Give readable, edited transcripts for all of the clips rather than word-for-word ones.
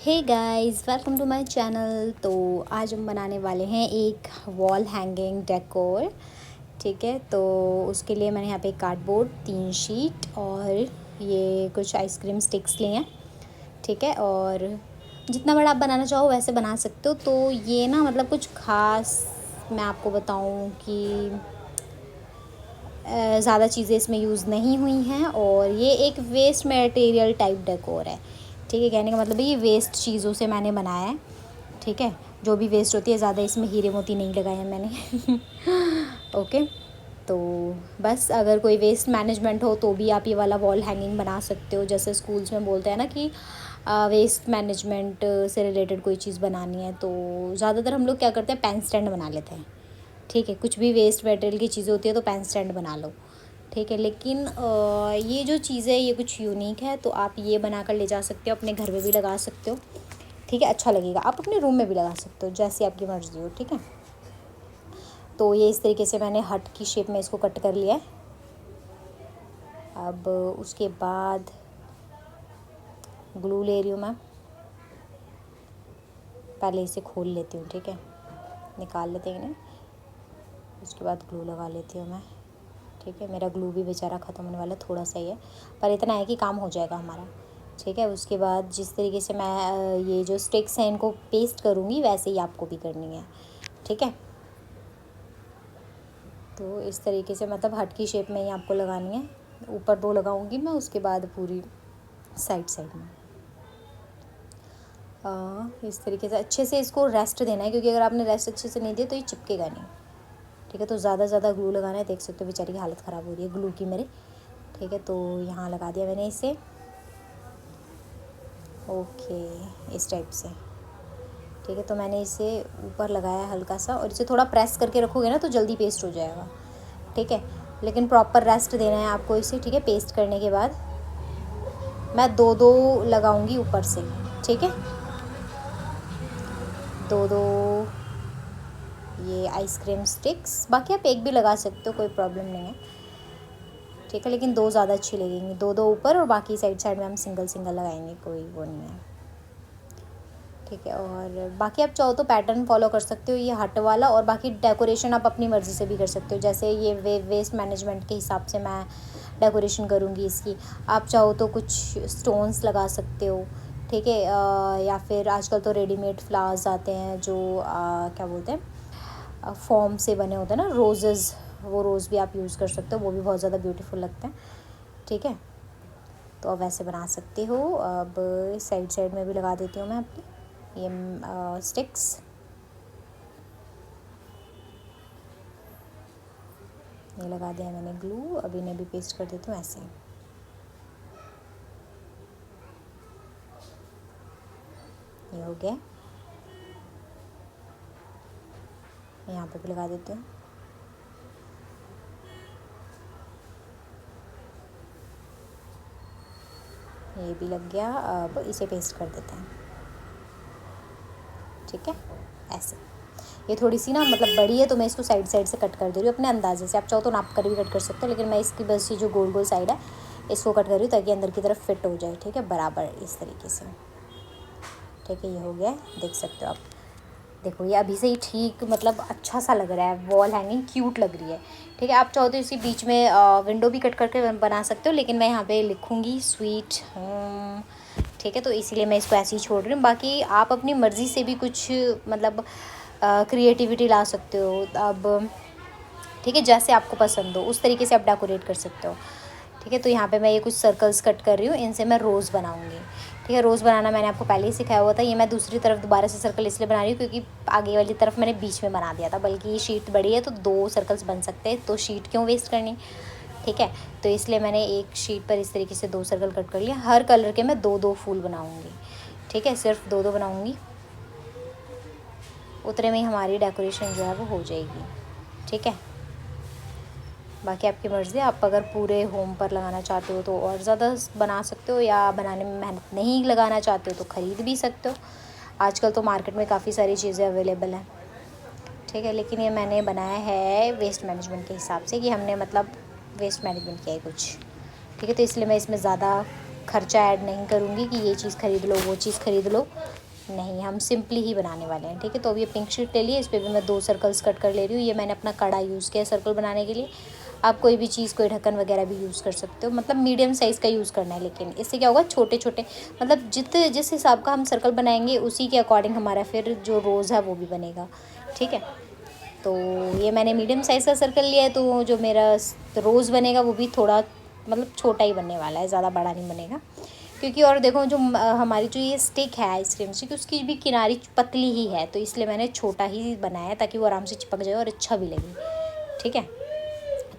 Hey guys, welcome to my channel. तो आज हम बनाने वाले हैं एक वॉल हैंगिंग डेकोर। ठीक है, तो उसके लिए मैंने यहाँ पे कार्डबोर्ड 3 शीट और ये कुछ आइसक्रीम स्टिक्स लिए हैं। ठीक है, और जितना बड़ा आप बनाना चाहो वैसे बना सकते हो। तो ये ना मतलब कुछ ख़ास मैं आपको बताऊँ कि ज़्यादा चीज़ें इसमें यूज़ नहीं हुई हैं और ये एक वेस्ट मटेरियल टाइप डेकोर है। ठीक है, कहने का मतलब ये वेस्ट चीज़ों से मैंने बनाया है। ठीक है, जो भी वेस्ट होती है, ज़्यादा इसमें हीरे मोती नहीं लगाए हैं मैंने। ओके, तो बस अगर कोई वेस्ट मैनेजमेंट हो तो भी आप ये वाला वॉल हैंगिंग बना सकते हो। जैसे स्कूल्स में बोलते हैं ना कि वेस्ट मैनेजमेंट से रिलेटेड कोई चीज़ बनानी है, तो ज़्यादातर हम लोग क्या करते हैं, पेन स्टैंड बना लेते हैं। ठीक है, कुछ भी वेस्ट मटेरियल की चीज़ें होती है तो पेन स्टैंड बना लो। ठीक है, लेकिन ये जो चीज़ है ये कुछ यूनिक है, तो आप ये बना कर ले जा सकते हो, अपने घर में भी लगा सकते हो। ठीक है, अच्छा लगेगा। आप अपने रूम में भी लगा सकते हो, जैसी आपकी मर्ज़ी हो। ठीक है, तो ये इस तरीके से मैंने हट की शेप में इसको कट कर लिया है। अब उसके बाद ग्लू ले रही हूँ मैं। पहले इसे खोल लेती हूँ। ठीक है, निकाल लेते हैं इन्हें, उसके बाद ग्लू लगा लेती हूँ मैं। ठीक है, मेरा ग्लू भी बेचारा ख़त्म होने वाला, थोड़ा सा ही है, पर इतना है कि काम हो जाएगा हमारा। ठीक है, उसके बाद जिस तरीके से मैं ये जो स्टिक्स हैं इनको पेस्ट करूँगी वैसे ही आपको भी करनी है। ठीक है, तो इस तरीके से मतलब हट की शेप में ही आपको लगानी है। ऊपर 2 लगाऊंगी मैं, उसके बाद पूरी साइड में इस तरीके से अच्छे से इसको रेस्ट देना है, क्योंकि अगर आपने रेस्ट अच्छे से नहीं दिया तो ये चिपकेगा नहीं। ठीक है, तो ज़्यादा ग्लू लगाना है। देख सकते हो बेचारी की हालत ख़राब हो रही है ग्लू की मेरे। ठीक है, तो यहाँ लगा दिया मैंने इसे। ओके, इस टाइप से। ठीक है, तो मैंने इसे ऊपर लगाया हल्का सा, और इसे थोड़ा प्रेस करके रखोगे ना तो जल्दी पेस्ट हो जाएगा। ठीक है, लेकिन प्रॉपर रेस्ट देना है आपको इसे। ठीक है, पेस्ट करने के बाद मैं 2 लगाऊंगी ऊपर से। ठीक है, 2 ये आइसक्रीम स्टिक्स, बाकी आप एक भी लगा सकते हो, कोई प्रॉब्लम नहीं है। ठीक है, लेकिन 2 ज़्यादा अच्छी लगेंगी। 2 ऊपर और बाकी साइड में हम सिंगल लगाएंगे, कोई वो नहीं है। ठीक है, और बाकी आप चाहो तो पैटर्न फॉलो कर सकते हो, ये हट वाला, और बाकी डेकोरेशन आप अपनी मर्ज़ी से भी कर सकते हो। जैसे ये वेस्ट मैनेजमेंट के हिसाब से मैं डेकोरेशन करूँगी इसकी। आप चाहो तो कुछ स्टोन्स लगा सकते हो। ठीक है, या फिर आजकल तो रेडीमेड फ्लावर्स आते हैं जो क्या बोलते हैं, फॉर्म से बने होते हैं ना, रोज़ेज़, वो रोज़ भी आप यूज़ कर सकते हो, वो भी बहुत ज़्यादा ब्यूटीफुल लगते हैं। ठीक है, तो अब वैसे बना सकते हो। अब साइड में भी लगा देती हूँ मैं अपनी ये स्टिक्स। ये लगा दिया मैंने ग्लू। अब इन्हें भी पेस्ट कर देती हूँ ऐसे। ये हो गया, यहाँ पे भी लगा देती हूँ। ये भी लग गया, अब इसे पेस्ट कर देते हैं। ठीक है, ऐसे। ये थोड़ी सी ना मतलब बड़ी है, तो मैं इसको साइड से कट कर दे रही हूँ अपने अंदाजे से। आप चाहो तो नाप कर भी कट कर सकते हो, लेकिन मैं इसकी बस ये जो गोल साइड है इसको कट कर रही हूँ ताकि अंदर की तरफ फिट हो जाए। ठीक है, बराबर इस तरीके से। ठीक है, ये हो गया, देख सकते हो आप। देखो ये अभी से ही ठीक मतलब अच्छा सा लग रहा है, वॉल हैंगिंग क्यूट लग रही है। ठीक है, आप चाहो तो इसी बीच में विंडो भी कट करके बना सकते हो, लेकिन मैं यहाँ पे लिखूँगी स्वीट होम। ठीक है, तो इसीलिए मैं इसको ऐसे ही छोड़ रही हूँ। बाकी आप अपनी मर्ज़ी से भी कुछ मतलब क्रिएटिविटी ला सकते हो। अब ठीक है, जैसे आपको पसंद हो उस तरीके से आप डेकोरेट कर सकते हो। ठीक है, तो यहाँ पे मैं ये कुछ सर्कल्स कट कर रही हूँ, इनसे मैं रोज़ बनाऊँगी। ठीक है, रोज़ बनाना मैंने आपको पहले ही सिखाया हुआ था। ये मैं दूसरी तरफ दोबारा से सर्कल इसलिए बना रही हूँ क्योंकि आगे वाली तरफ मैंने बीच में बना दिया था, बल्कि ये शीट बड़ी है तो 2 सर्कल्स बन सकते हैं, तो शीट क्यों वेस्ट करनी। ठीक है, तो इसलिए मैंने एक शीट पर इस तरीके से 2 सर्कल कट कर लिया। हर कलर के मैं 2 फूल बनाऊँगी। ठीक है, सिर्फ 2 बनाऊँगी, उतने में ही हमारी डेकोरेशन जो है वो हो जाएगी। ठीक है, बाकी आपकी मर्ज़ी। आप अगर पूरे होम पर लगाना चाहते हो तो और ज़्यादा बना सकते हो, या बनाने में मेहनत नहीं लगाना चाहते हो तो ख़रीद भी सकते हो। आजकल तो मार्केट में काफ़ी सारी चीज़ें अवेलेबल हैं। ठीक है, लेकिन ये मैंने बनाया है वेस्ट मैनेजमेंट के हिसाब से, कि हमने मतलब वेस्ट मैनेजमेंट किया है कुछ। ठीक है, तो इसलिए मैं इसमें ज़्यादा खर्चा ऐड नहीं करूँगी कि ये चीज़ ख़रीद लो वो चीज़ ख़रीद लो, नहीं, हम सिंपली ही बनाने वाले हैं। ठीक है, तो अब ये पिंक शीट ले लिए, इस पर भी मैं 2 सर्कल्स कट कर ले रही हूँ। ये मैंने अपना कड़ा यूज़ किया है सर्कल बनाने के लिए। आप कोई भी चीज़, कोई ढक्कन वगैरह भी यूज़ कर सकते हो, मतलब मीडियम साइज़ का यूज़ करना है। लेकिन इससे क्या होगा, छोटे छोटे मतलब जिस हिसाब का हम सर्कल बनाएंगे उसी के अकॉर्डिंग हमारा फिर जो रोज़ है वो भी बनेगा। ठीक है, तो ये मैंने मीडियम साइज़ का सर्कल लिया है, तो जो मेरा रोज़ बनेगा वो भी थोड़ा मतलब छोटा ही बनने वाला है, ज़्यादा बड़ा नहीं बनेगा। क्योंकि और देखो जो हमारी जो ये स्टिक है आइसक्रीम स्टिक, उसकी भी किनारी पतली ही है, तो इसलिए मैंने छोटा ही बनाया ताकि वो आराम से चिपक जाए और अच्छा भी लगे। ठीक है,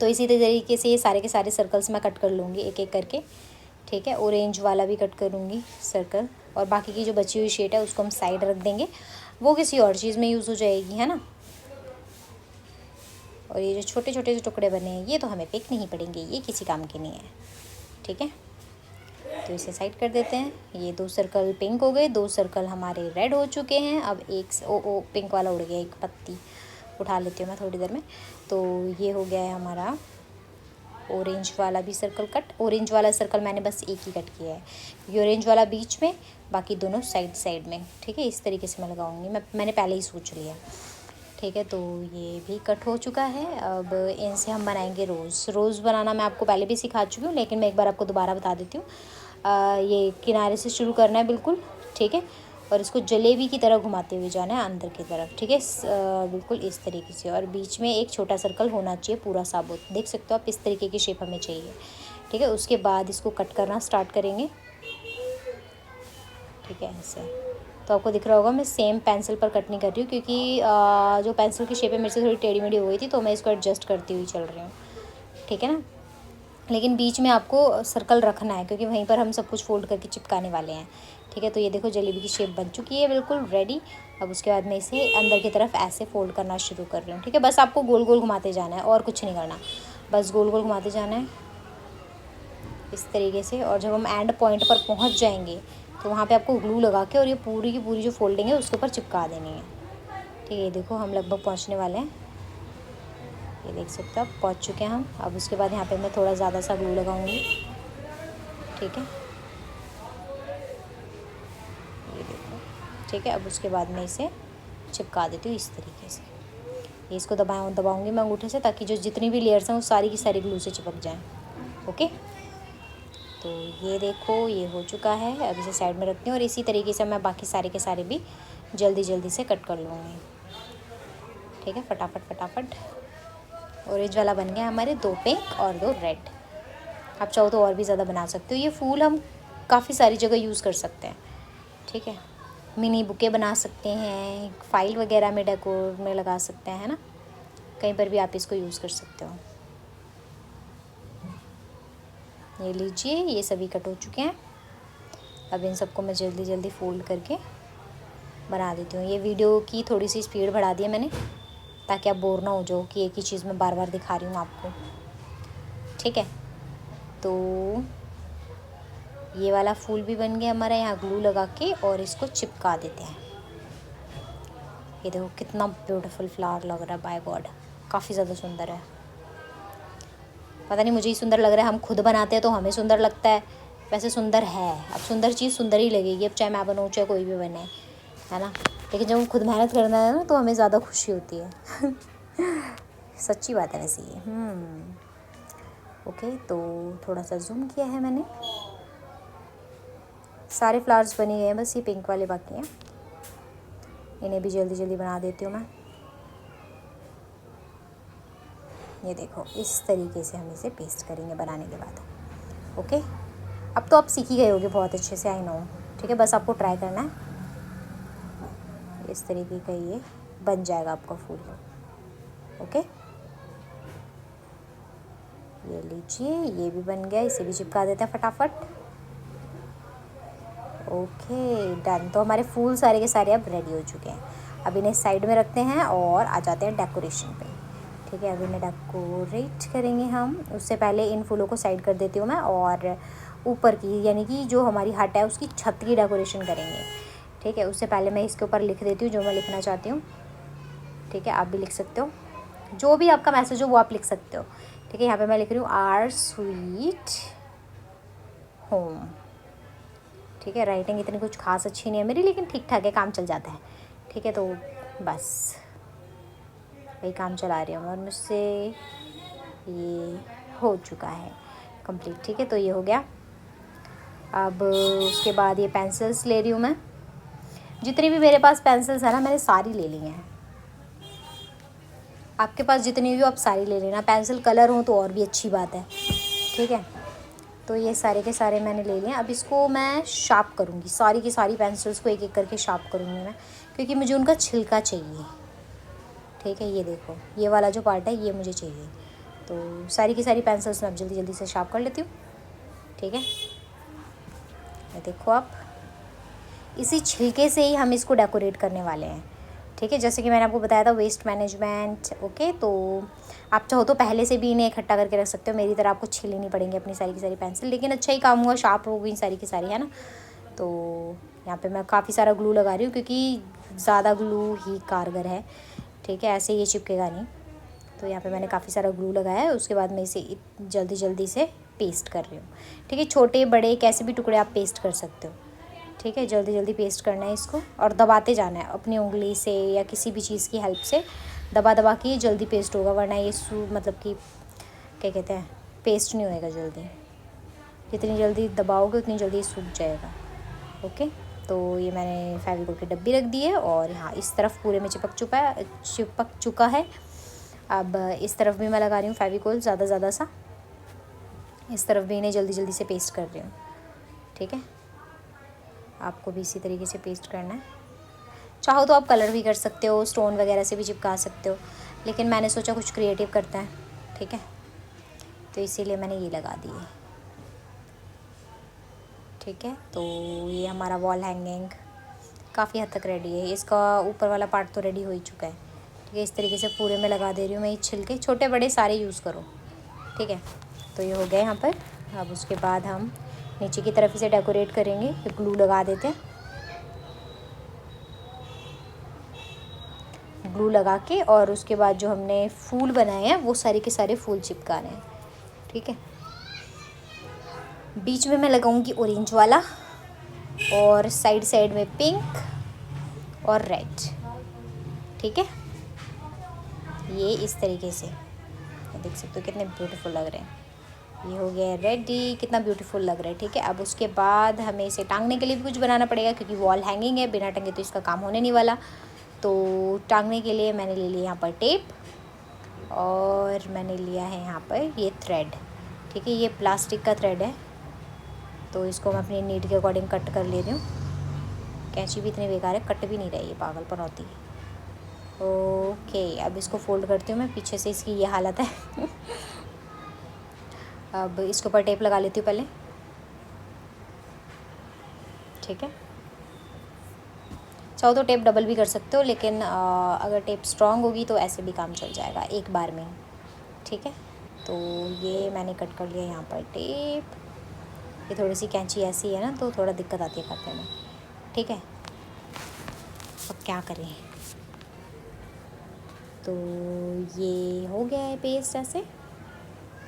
तो इसी तरीके से ये सारे के सारे सर्कल्स मैं कट कर लूँगी एक एक करके। ठीक है, ऑरेंज वाला भी कट करूँगी सर्कल, और बाकी की जो बची हुई शीट है उसको हम साइड रख देंगे, वो किसी और चीज़ में यूज़ हो जाएगी, है ना। और ये जो छोटे छोटे से टुकड़े बने हैं ये तो हमें फेंक नहीं पड़ेंगे, ये किसी काम के नहीं है। ठीक है, तो इसे साइड कर देते हैं। ये 2 सर्कल पिंक हो गए, 2 सर्कल हमारे रेड हो चुके हैं। अब एक पिंक वाला उड़ गया, एक पत्ती उठा लेती हूँ मैं थोड़ी देर में। तो ये हो गया है हमारा ऑरेंज वाला भी सर्कल कट। ऑरेंज वाला सर्कल मैंने बस एक ही कट किया है, ये ऑरेंज वाला बीच में, बाकी दोनों साइड साइड में। ठीक है, इस तरीके से मैं लगाऊंगी, मैंने पहले ही सोच लिया। ठीक है, तो ये भी कट हो चुका है। अब इनसे हम बनाएंगे रोज़ बनाना मैं आपको पहले भी सिखा चुकी हूँ, लेकिन मैं एक बार आपको दोबारा बता देती हूँ। ये किनारे से शुरू करना है बिल्कुल। ठीक है, और इसको जलेबी की तरह घुमाते हुए जाना है अंदर की तरफ। ठीक है, बिल्कुल इस तरीके से, और बीच में एक छोटा सर्कल होना चाहिए पूरा साबुत, देख सकते हो आप, इस तरीके की शेप हमें चाहिए। ठीक है, उसके बाद इसको कट करना स्टार्ट करेंगे। ठीक है, ऐसे तो आपको दिख रहा होगा मैं सेम पेंसिल पर कट नहीं कर रही हूँ, क्योंकि जो पेंसिल की शेप है मेरे से थोड़ी टेढ़ी मेढ़ी हो गई थी, तो मैं इसको एडजस्ट करती हुई चल रही हूँ। ठीक है ना, लेकिन बीच में आपको सर्कल रखना है, क्योंकि वहीं पर हम सब कुछ फोल्ड करके चिपकाने वाले हैं। ठीक है, तो ये देखो जलेबी की शेप बन चुकी है बिल्कुल रेडी। अब उसके बाद मैं इसे अंदर की तरफ ऐसे फोल्ड करना शुरू कर रही हूँ। ठीक है, बस आपको गोल गोल घुमाते जाना है और कुछ नहीं करना, बस गोल गोल घुमाते जाना है इस तरीके से। और जब हम एंड पॉइंट पर पहुँच जाएंगे तो वहाँ पे आपको ग्लू लगा के और ये पूरी की पूरी जो फोल्डिंग है उसके ऊपर चिपका देनी है। ठीक है, देखो हम लगभग पहुँचने वाले हैं, ये देख सकते हो आप, पहुँच चुके हैं हम। अब उसके बाद यहाँ पे मैं थोड़ा ज़्यादा सा ग्लू लगाऊंगी। ठीक है, ये देखो। ठीक है, अब उसके बाद मैं इसे चिपका देती हूँ इस तरीके से। ये इसको दबाऊंगी मैं अंगूठे से, ताकि जो जितनी भी लेयर्स हैं वो सारी की सारी ग्लू से चिपक जाएँ। ओके, तो ये देखो ये हो चुका है। अब इसे साइड में रखती हूँ, और इसी तरीके से मैं बाकी सारे के सारे भी जल्दी जल्दी से कट कर लूँगी। ठीक है, फटाफट फटाफट। ऑरेंज वाला बन गया हमारे 2 पिंक और 2 रेड। आप चाहो तो और भी ज़्यादा बना सकते हो, ये फूल हम काफ़ी सारी जगह यूज़ कर सकते हैं। ठीक है, मिनी बुके बना सकते हैं, फाइल वगैरह में डेकोर में लगा सकते हैं, है ना, कहीं पर भी आप इसको यूज़ कर सकते हो। ये लीजिए, ये सभी कट हो चुके हैं। अब इन सबको मैं जल्दी जल्दी फोल्ड करके बना देती हूँ। ये वीडियो की थोड़ी सी स्पीड बढ़ा दी है मैंने, ताकि आप बोर ना हो जाओ कि एक ही चीज़ मैं बार बार दिखा रही हूँ आपको। ठीक है, तो ये वाला फूल भी बन गया हमारा, यहाँ ग्लू लगा के और इसको चिपका देते हैं। ये देखो कितना ब्यूटीफुल फ्लावर लग रहा है, बाय गॉड काफ़ी ज़्यादा सुंदर है। पता नहीं मुझे ही सुंदर लग रहा है, हम खुद बनाते हैं तो हमें सुंदर लगता है, वैसे सुंदर है। अब सुंदर चीज़ सुंदर ही लगेगी, अब चाहे मैं बनाऊँ चाहे कोई भी बने, है ना। लेकिन जब हम खुद मेहनत करना है ना तो हमें ज़्यादा खुशी होती है सच्ची बात है वैसे ये। ओके, तो थोड़ा सा जूम किया है मैंने। सारे फ्लावर्स बने गए हैं, बस ये पिंक वाले बाकी हैं, इन्हें भी जल्दी जल्दी बना देती हूँ मैं। ये देखो इस तरीके से हम इसे पेस्ट करेंगे बनाने के बाद। ओके, अब तो आप सीख ही गए होगे बहुत अच्छे से, आई नो। ठीक है, बस आपको ट्राई करना है, इस तरीके का ये बन जाएगा आपका फूल। ओके, ये लीजिए, ये भी बन गया, इसे भी चिपका देते हैं फटाफट। ओके डन, तो हमारे फूल सारे के सारे अब रेडी हो चुके हैं। अब इन्हें साइड में रखते हैं और आ जाते हैं डेकोरेशन पे। ठीक है, अब इन्हें डेकोरेट करेंगे हम। उससे पहले इन फूलों को साइड कर देती हूँ मैं, और ऊपर की यानी कि जो हमारी हट है उसकी छत की डेकोरेशन करेंगे। ठीक है, उससे पहले मैं इसके ऊपर लिख देती हूँ जो मैं लिखना चाहती हूँ। ठीक है, आप भी लिख सकते हो, जो भी आपका मैसेज हो वो आप लिख सकते हो। ठीक है, यहाँ पे मैं लिख रही हूँ आवर स्वीट होम। ठीक है। राइटिंग इतनी कुछ खास अच्छी नहीं है मेरी, लेकिन ठीक ठाक है, काम चल जाता है। ठीक है, तो बस वही काम चला रही हूँ और मुझसे ये हो चुका है कंप्लीट। ठीक है, तो ये हो गया। अब उसके बाद ये पेंसिल्स ले रही हूँ मैं। जितनी भी मेरे पास पेंसिल्स है ना, मैंने सारी ले ली हैं। आपके पास जितनी भी हो आप सारी ले लेना। पेंसिल कलर हो तो और भी अच्छी बात है। ठीक है, तो ये सारे के सारे मैंने ले लिए। अब इसको मैं शार्प करूँगी, सारी की सारी पेंसिल्स को एक एक करके शार्प करूँगी मैं, क्योंकि मुझे उनका छिलका चाहिए। ठीक है, ये देखो, ये वाला जो पार्ट है ये मुझे चाहिए। तो सारी की सारी पेंसिल्स मैं अब जल्दी जल्दी से शार्प कर लेती हूँ। ठीक है, ये देखो आप, इसी छिलके से ही हम इसको डेकोरेट करने वाले हैं। ठीक है, जैसे कि मैंने आपको बताया था वेस्ट मैनेजमेंट। ओके, तो आप चाहो तो पहले से भी इन्हें इकट्ठा करके रख सकते हो। मेरी तरह आपको छीलनी नहीं पड़ेंगी अपनी सारी की सारी पेंसिल, लेकिन अच्छा ही काम हुआ, शार्प हो गई सारी की सारी, है ना। तो यहाँ पे मैं काफ़ी सारा ग्लू लगा रही हूँ, क्योंकि ज़्यादा ग्लू ही कारगर है। ठीक है, ऐसे ये चिपकेगा नहीं। तो यहाँ पे मैंने काफ़ी सारा ग्लू लगाया है। उसके बाद मैं इसे जल्दी जल्दी से पेस्ट कर रही हूँ। ठीक है, छोटे बड़े कैसे भी टुकड़े आप पेस्ट कर सकते हो। ठीक है, जल्दी जल्दी पेस्ट करना है इसको और दबाते जाना है अपनी उंगली से या किसी भी चीज़ की हेल्प से। दबा दबा के जल्दी पेस्ट होगा, वरना ये मतलब कि क्या कहते हैं, पेस्ट नहीं होएगा जल्दी। जितनी जल्दी दबाओगे उतनी जल्दी सूख जाएगा। ओके, तो ये मैंने फेविकोल की डब्बी रख दी है और यहाँ इस तरफ पूरे में चिपक चुका है। अब इस तरफ भी मैं लगा रही हूँ फेविकोल ज़्यादा सा। इस तरफ भी इन्हें जल्दी जल्दी से पेस्ट कर रही हूँ। ठीक है, आपको भी इसी तरीके से पेस्ट करना है। चाहो तो आप कलर भी कर सकते हो, स्टोन वगैरह से भी चिपका सकते हो, लेकिन मैंने सोचा कुछ क्रिएटिव करते हैं। ठीक है, तो इसीलिए मैंने ये लगा दिए। ठीक है, तो ये हमारा वॉल हैंगिंग काफ़ी हद तक रेडी है। इसका ऊपर वाला पार्ट तो रेडी हो ही चुका है। ठीक है, इस तरीके से पूरे में लगा दे रही हूँ मैं ये छिलके, छोटे बड़े सारे यूज़ करो। ठीक है, तो ये हो गया यहाँ पर। अब उसके बाद हम नीचे की तरफ इसे डेकोरेट करेंगे। ग्लू लगा देते हैं, ग्लू लगा के, और उसके बाद जो हमने फूल बनाए हैं वो सारे के सारे फूल चिपका रहे हैं। ठीक है, बीच में मैं लगाऊंगी ऑरेंज वाला और साइड साइड में पिंक और रेड। ठीक है, ये इस तरीके से देख सकते हो कितने ब्यूटीफुल लग रहे हैं। ये हो गया रेडी, कितना ब्यूटीफुल लग रहा है। ठीक है, अब उसके बाद हमें इसे टांगने के लिए भी कुछ बनाना पड़ेगा, क्योंकि वॉल हैंगिंग है, बिना टंगे तो इसका काम होने नहीं वाला। तो टांगने के लिए मैंने ले लिया यहाँ पर टेप और मैंने लिया है यहाँ पर ये थ्रेड। ठीक है, ये प्लास्टिक का थ्रेड है, तो इसको मैं अपनी नीड के अकॉर्डिंग कट कर ले रही हूँ। कैंची भी इतनी बेकार है, कट भी नहीं रही है, पागलपन होती है। ओके, अब इसको फोल्ड करती हूँ मैं, पीछे से इसकी ये हालत है। अब इसके ऊपर टेप लगा लेती हूँ पहले। ठीक है, चाहो तो टेप डबल भी कर सकते हो, लेकिन अगर टेप स्ट्रांग होगी तो ऐसे भी काम चल जाएगा एक बार में। ठीक है, तो ये मैंने कट कर लिया यहाँ पर टेप। ये थोड़ी सी कैंची ऐसी है ना, तो थोड़ा दिक्कत आती है काटने में। ठीक है, अब क्या करें, तो ये हो गया है पेस्ट ऐसे।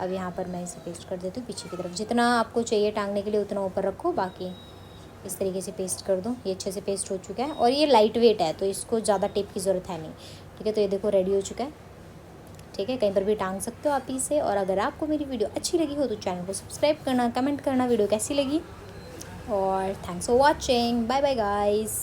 अब यहाँ पर मैं इसे पेस्ट कर देती हूँ पीछे की तरफ। जितना आपको चाहिए टांगने के लिए उतना ऊपर रखो, बाकी इस तरीके से पेस्ट कर दो। ये अच्छे से पेस्ट हो चुका है और ये लाइट वेट है, तो इसको ज़्यादा टेप की ज़रूरत है नहीं। ठीक है, तो ये देखो रेडी हो चुका है। ठीक है, कहीं पर भी टांग सकते हो आप इसे। और अगर आपको मेरी वीडियो अच्छी लगी हो तो चैनल को सब्सक्राइब करना, कमेंट करना वीडियो कैसी लगी। और thanks for watching, bye bye guys.